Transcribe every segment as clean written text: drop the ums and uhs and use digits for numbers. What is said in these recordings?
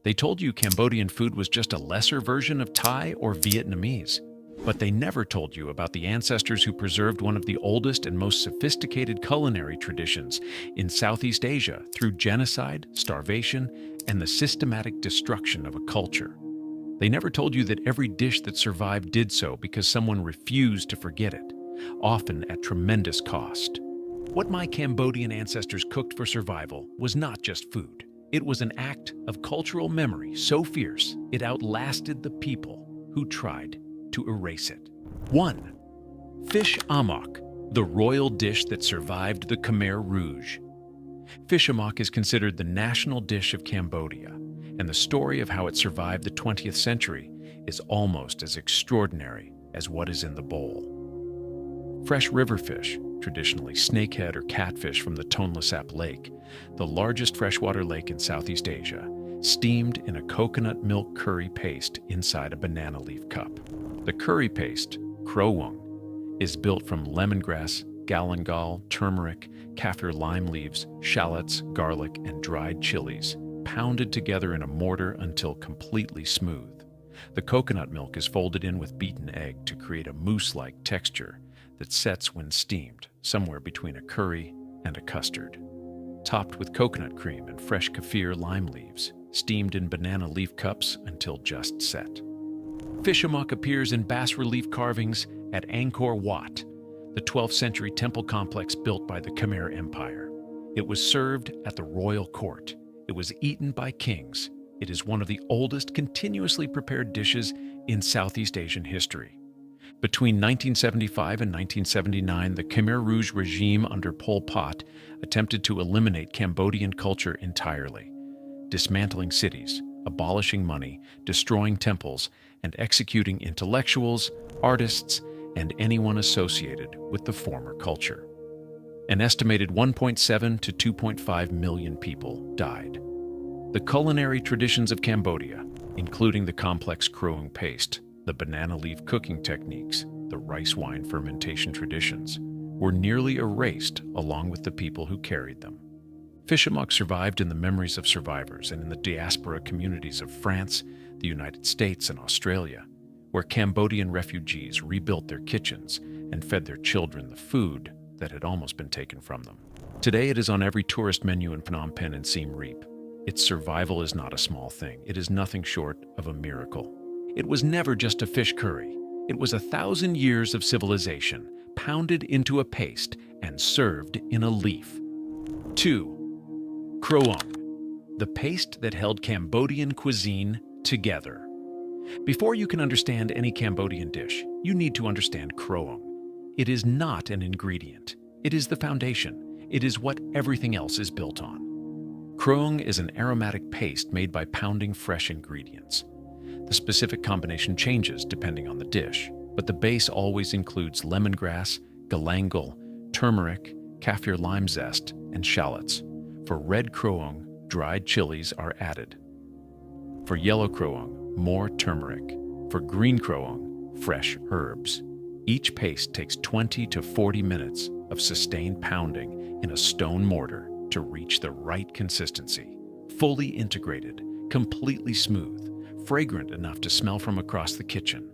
They told you Cambodian food was just a lesser version of Thai or Vietnamese. But they never told you about the ancestors who preserved one of the oldest and most sophisticated culinary traditions in Southeast Asia through genocide, starvation, and the systematic destruction of a culture. They never told you that every dish that survived did so because someone refused to forget it, often at tremendous cost. What my Cambodian ancestors cooked for survival was not just food. It was an act of cultural memory so fierce it outlasted the people who tried to erase it. 1. Fish Amok, the royal dish that survived the Khmer Rouge. Fish Amok is considered the national dish of Cambodia, and the story of how it survived the 20th century is almost as extraordinary as what is in the bowl. Fresh river fish, traditionally snakehead or catfish from the Tonle Sap Lake, the largest freshwater lake in Southeast Asia, steamed in a coconut milk curry paste inside a banana leaf cup. The curry paste, Kroeung, is built from lemongrass, galangal, turmeric, kaffir lime leaves, shallots, garlic, and dried chilies, pounded together in a mortar until completely smooth. The coconut milk is folded in with beaten egg to create a mousse-like texture that sets when steamed, somewhere between a curry and a custard. Topped with coconut cream and fresh kaffir lime leaves, steamed in banana leaf cups until just set. Fish Amok appears in bas-relief carvings at Angkor Wat, the 12th century temple complex built by the Khmer Empire. It was served at the royal court. It was eaten by kings. It is one of the oldest continuously prepared dishes in Southeast Asian history. Between 1975 and 1979, the Khmer Rouge regime under Pol Pot attempted to eliminate Cambodian culture entirely, dismantling cities, abolishing money, destroying temples, and executing intellectuals, artists, and anyone associated with the former culture. An estimated 1.7 to 2.5 million people died. The culinary traditions of Cambodia, including the complex Kroeung paste, the banana leaf cooking techniques, the rice wine fermentation traditions, were nearly erased along with the people who carried them. Fish Amok survived in the memories of survivors and in the diaspora communities of France, the United States, and Australia, where Cambodian refugees rebuilt their kitchens and fed their children the food that had almost been taken from them. Today it is on every tourist menu in Phnom Penh and Siem Reap. Its survival is not a small thing. It is nothing short of a miracle. It was never just a fish curry. It was 1,000 years of civilization, pounded into a paste and served in a leaf. 2. Kroeung, the paste that held Cambodian cuisine together. Before you can understand any Cambodian dish, you need to understand Kroeung. It is not an ingredient. It is the foundation. It is what everything else is built on. Kroeung is an aromatic paste made by pounding fresh ingredients. The specific combination changes depending on the dish, but the base always includes lemongrass, galangal, turmeric, kaffir lime zest, and shallots. For red Kroeung, dried chilies are added. For yellow Kroeung, more turmeric. For green Kroeung, fresh herbs. Each paste takes 20 to 40 minutes of sustained pounding in a stone mortar to reach the right consistency. Fully integrated, completely smooth, fragrant enough to smell from across the kitchen.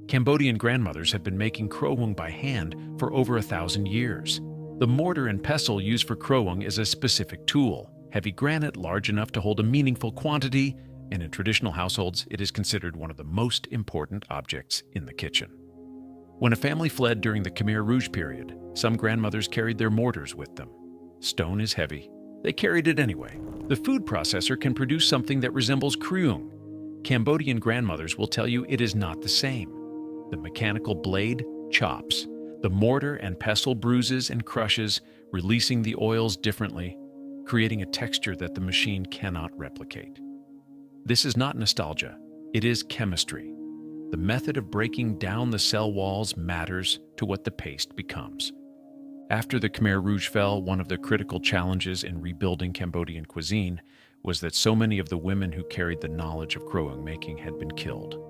Cambodian grandmothers have been making Kroeung by hand for over 1,000 years. The mortar and pestle used for Kroeung is a specific tool, heavy granite large enough to hold a meaningful quantity, and in traditional households, it is considered one of the most important objects in the kitchen. When a family fled during the Khmer Rouge period, some grandmothers carried their mortars with them. Stone is heavy. They carried it anyway. The food processor can produce something that resembles Kroeung. Cambodian grandmothers will tell you it is not the same. The mechanical blade chops. The mortar and pestle bruises and crushes, releasing the oils differently, creating a texture that the machine cannot replicate. This is not nostalgia. It is chemistry. The method of breaking down the cell walls matters to what the paste becomes. After the Khmer Rouge fell, one of the critical challenges in rebuilding Cambodian cuisine was that so many of the women who carried the knowledge of Kroeung making had been killed.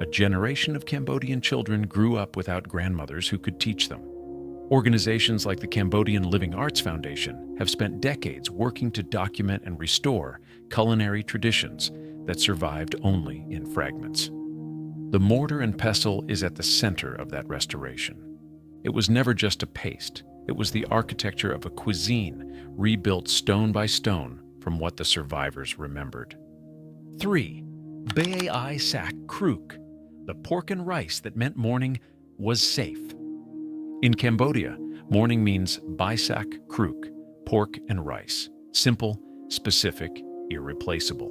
A generation of Cambodian children grew up without grandmothers who could teach them. Organizations like the Cambodian Living Arts Foundation have spent decades working to document and restore culinary traditions that survived only in fragments. The mortar and pestle is at the center of that restoration. It was never just a paste. It was the architecture of a cuisine, rebuilt stone by stone from what the survivors remembered. 3. Bai Sach Khrouk, the pork and rice that meant morning was safe. In Cambodia, morning means Bai Sach Khrouk, pork and rice. Simple, specific, irreplaceable.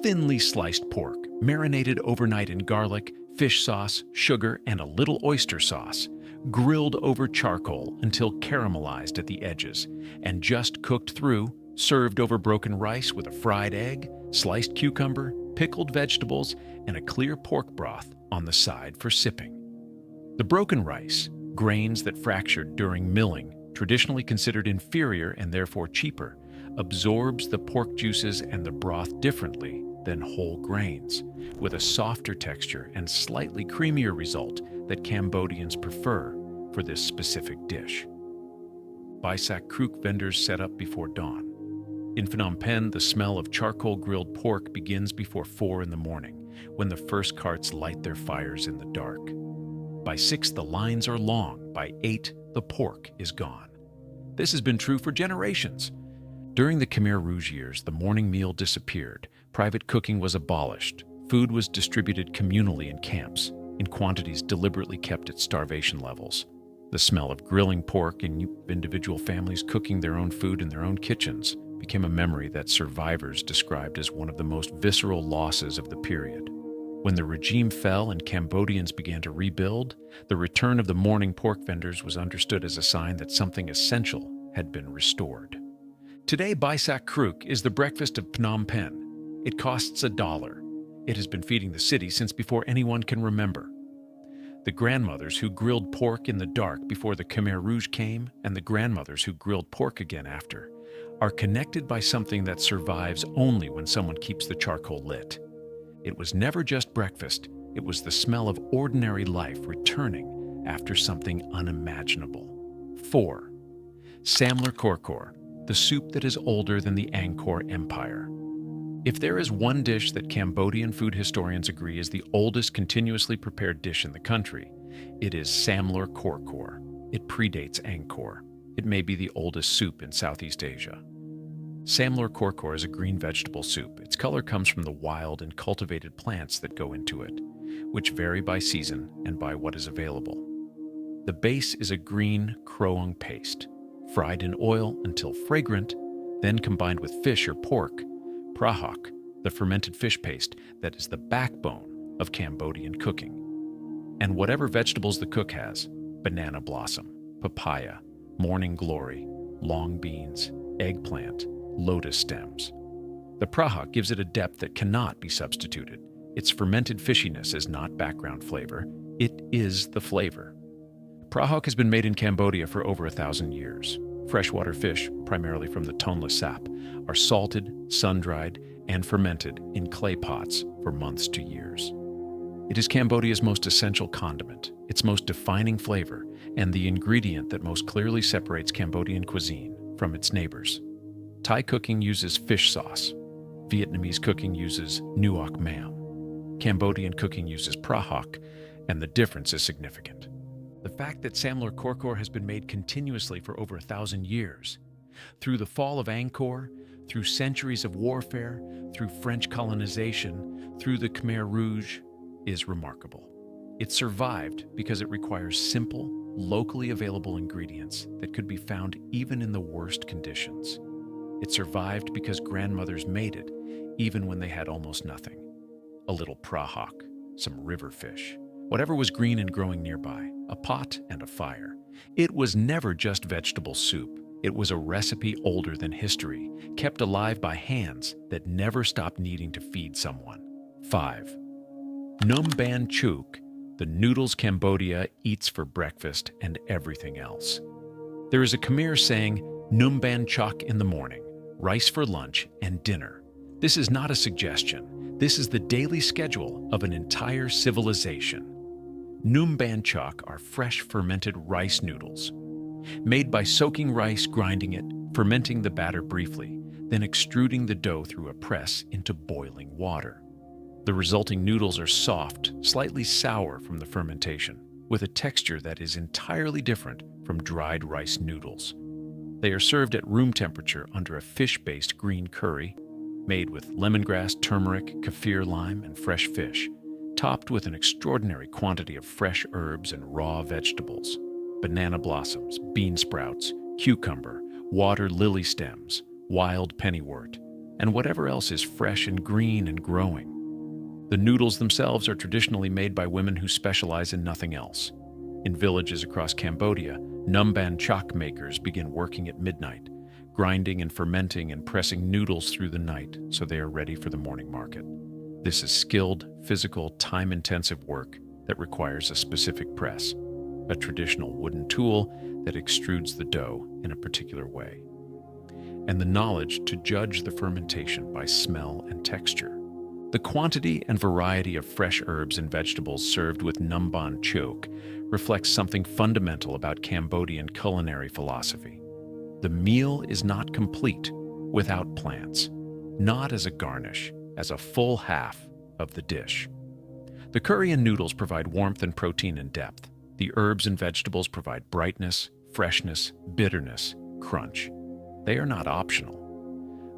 Thinly sliced pork, marinated overnight in garlic, fish sauce, sugar, and a little oyster sauce, grilled over charcoal until caramelized at the edges, and just cooked through, served over broken rice with a fried egg, sliced cucumber, pickled vegetables, and a clear pork broth on the side for sipping. The broken rice, grains that fractured during milling, traditionally considered inferior and therefore cheaper, absorbs the pork juices and the broth differently than whole grains, with a softer texture and slightly creamier result that Cambodians prefer for this specific dish. Bai Sach Khrouk vendors set up before dawn. In Phnom Penh, the smell of charcoal grilled pork begins before 4 in the morning, when the first carts light their fires in the dark. By 6, the lines are long. By 8, the pork is gone. This has been true for generations. During the Khmer Rouge years, the morning meal disappeared. Private cooking was abolished. Food was distributed communally in camps, in quantities deliberately kept at starvation levels. The smell of grilling pork and individual families cooking their own food in their own kitchens became a memory that survivors described as one of the most visceral losses of the period. When the regime fell and Cambodians began to rebuild, the return of the morning pork vendors was understood as a sign that something essential had been restored. Today, Bai Sach Khrouk is the breakfast of Phnom Penh. It costs $1. It has been feeding the city since before anyone can remember. The grandmothers who grilled pork in the dark before the Khmer Rouge came, and the grandmothers who grilled pork again after, are connected by something that survives only when someone keeps the charcoal lit. It was never just breakfast. It was the smell of ordinary life returning after something unimaginable. 4. Samlor Korkor, the soup that is older than the Angkor Empire. If there is one dish that Cambodian food historians agree is the oldest continuously prepared dish in the country, it is Samlor Korkor. It predates Angkor. It may be the oldest soup in Southeast Asia. Samlor Korkor is a green vegetable soup. Its color comes from the wild and cultivated plants that go into it, which vary by season and by what is available. The base is a green Kroeung paste, fried in oil until fragrant, then combined with fish or pork, prahok, the fermented fish paste that is the backbone of Cambodian cooking. And whatever vegetables the cook has, banana blossom, papaya, morning glory, long beans, eggplant, lotus stems. The prahok gives it a depth that cannot be substituted. Its fermented fishiness is not background flavor, it is the flavor. Prahok has been made in Cambodia for over 1,000 years. Freshwater fish, primarily from the Tonle Sap, are salted, sun-dried, and fermented in clay pots for months to years. It is Cambodia's most essential condiment, its most defining flavor, and the ingredient that most clearly separates Cambodian cuisine from its neighbors. Thai cooking uses fish sauce. Vietnamese cooking uses nuoc mam. Cambodian cooking uses prahok, and the difference is significant. The fact that Samlor Korkor has been made continuously for over 1,000 years, through the fall of Angkor, through centuries of warfare, through French colonization, through the Khmer Rouge, is remarkable. It survived because it requires simple, locally available ingredients that could be found even in the worst conditions. It survived because grandmothers made it, even when they had almost nothing. A little prahok, some river fish, whatever was green and growing nearby, a pot and a fire. It was never just vegetable soup. It was a recipe older than history, kept alive by hands that never stopped needing to feed someone. 5. Num Ban Chuk, the noodles Cambodia eats for breakfast and everything else. There is a Khmer saying, Num Ban Chok in the morning, rice for lunch and dinner. This is not a suggestion. This is the daily schedule of an entire civilization. Num Ban Chok are fresh fermented rice noodles. Made by soaking rice, grinding it, fermenting the batter briefly, then extruding the dough through a press into boiling water. The resulting noodles are soft, slightly sour from the fermentation, with a texture that is entirely different from dried rice noodles. They are served at room temperature under a fish-based green curry, made with lemongrass, turmeric, kaffir lime, and fresh fish, topped with an extraordinary quantity of fresh herbs and raw vegetables, banana blossoms, bean sprouts, cucumber, water lily stems, wild pennywort, and whatever else is fresh and green and growing. The noodles themselves are traditionally made by women who specialize in nothing else. In villages across Cambodia, Numban Chok makers begin working at midnight, grinding and fermenting and pressing noodles through the night so they are ready for the morning market. This is skilled, physical, time-intensive work that requires a specific press, a traditional wooden tool that extrudes the dough in a particular way, and the knowledge to judge the fermentation by smell and texture. The quantity and variety of fresh herbs and vegetables served with Numban Chok reflects something fundamental about Cambodian culinary philosophy. The meal is not complete without plants, not as a garnish, as a full half of the dish. The curry and noodles provide warmth and protein and depth. The herbs and vegetables provide brightness, freshness, bitterness, crunch. They are not optional.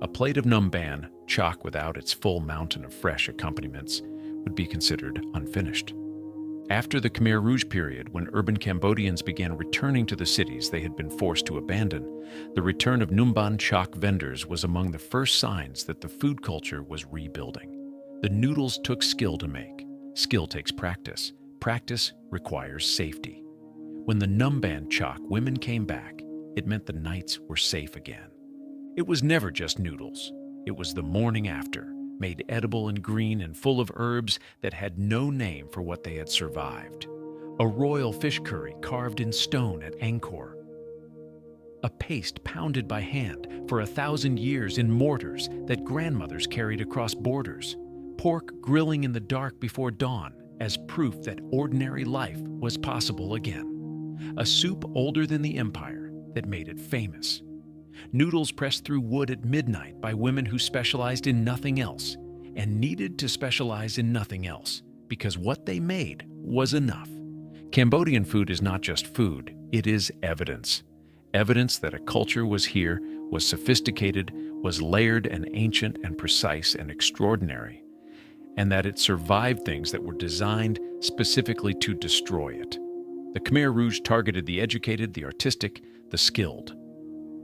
A plate of Numban Chok without its full mountain of fresh accompaniments would be considered unfinished. After the Khmer Rouge period, when urban Cambodians began returning to the cities they had been forced to abandon, the return of Numban Chok vendors was among the first signs that the food culture was rebuilding. The noodles took skill to make. Skill takes practice. Practice requires safety. When the Numban Chok women came back, it meant the nights were safe again. It was never just noodles. It was the morning after, made edible and green and full of herbs that had no name for what they had survived. A royal fish curry carved in stone at Angkor. A paste pounded by hand for 1,000 years in mortars that grandmothers carried across borders. Pork grilling in the dark before dawn as proof that ordinary life was possible again. A soup older than the empire that made it famous. Noodles pressed through wood at midnight by women who specialized in nothing else and needed to specialize in nothing else because what they made was enough. Cambodian food is not just food, it is evidence. Evidence that a culture was here, was sophisticated, was layered and ancient and precise and extraordinary, and that it survived things that were designed specifically to destroy it. The Khmer Rouge targeted the educated, the artistic, the skilled.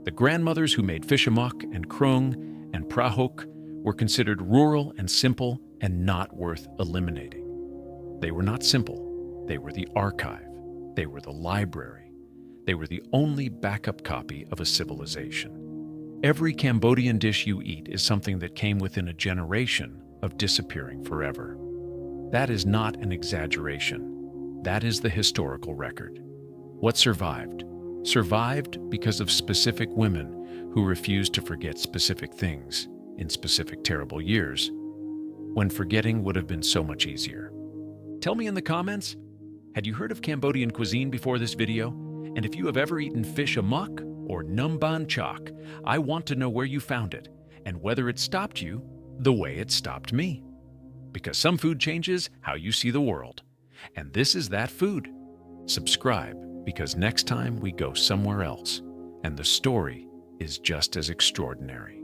The grandmothers who made Fish Amok and Kroeung and Khrouk were considered rural and simple and not worth eliminating. They were not simple. They were the archive. They were the library. They were the only backup copy of a civilization. Every Cambodian dish you eat is something that came within a generation of disappearing forever. That is not an exaggeration. That is the historical record. What survived? Survived because of specific women who refused to forget specific things in specific terrible years, when forgetting would have been so much easier. Tell me in the comments, had you heard of Cambodian cuisine before this video? And if you have ever eaten Fish Amok or Numban Chok, I want to know where you found it and whether it stopped you the way it stopped me. Because some food changes how you see the world. And this is that food. Subscribe, because next time we go somewhere else, and the story is just as extraordinary.